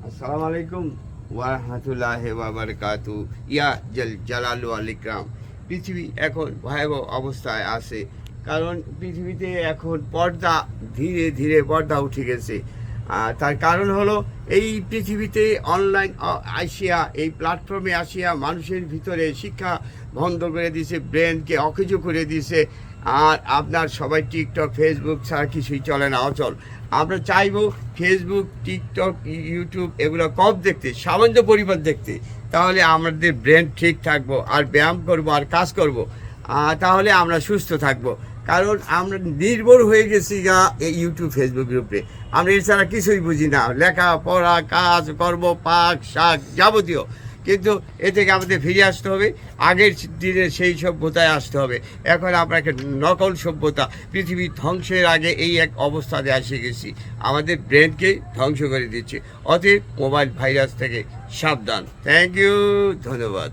আসসালামু আলাইকুম ওয়া রাহমাতুল্লাহি ওয়া বারাকাতু। ইয়া জালালু ওয়াল ইকরাম। পৃথিবী এখন ভয়াবহ অবস্থায় আছে, কারণ পৃথিবীতে এখন পর্দা ধীরে ধীরে পর্দা উঠে গেছে। তার কারণ হলো এই পৃথিবীতে অনলাইন আসিয়া, এই প্ল্যাটফর্মে আসিয়া মানুষের ভিতরে শিক্ষা বন্ধ করে দিয়েছে, ব্রেনকে অকেজো করে দিয়েছে। আর আপনার সবাই টিকটক ফেসবুক ছাড়া কিছুই চলে না, অচল। আমরা চাইবো ফেসবুক টিকটক ইউটিউব এগুলো কম দেখতে, সামান্য পরিমাণ দেখতে, তাহলে আমাদের ব্রেন ঠিক থাকবো, আর ব্যায়াম করব আর কাজ করব, তাহলে আমরা সুস্থ থাকব। কারণ আমরা নির্ভর হয়ে গেছি এই ইউটিউব ফেসবুকের উপরে। আমরা এছাড়া কিছুই বুঝি না, লেখাপড়া কাজ কর্ম পাক শাক যাবতীয়। কিন্তু এ থেকে আমাদের ফিরে আসতে হবে, আগের দিনের সেই সভ্যতায় আসতে হবে। এখন আমরা একটা নকল সভ্যতা, পৃথিবী ধ্বংসের আগে এই এক অবস্থাতে এসে গেছি, আমাদের ব্রেনকে ধ্বংস করে দিচ্ছে। অতএব মোবাইল ভাইরাস থেকে সাবধান। থ্যাংক ইউ, ধন্যবাদ।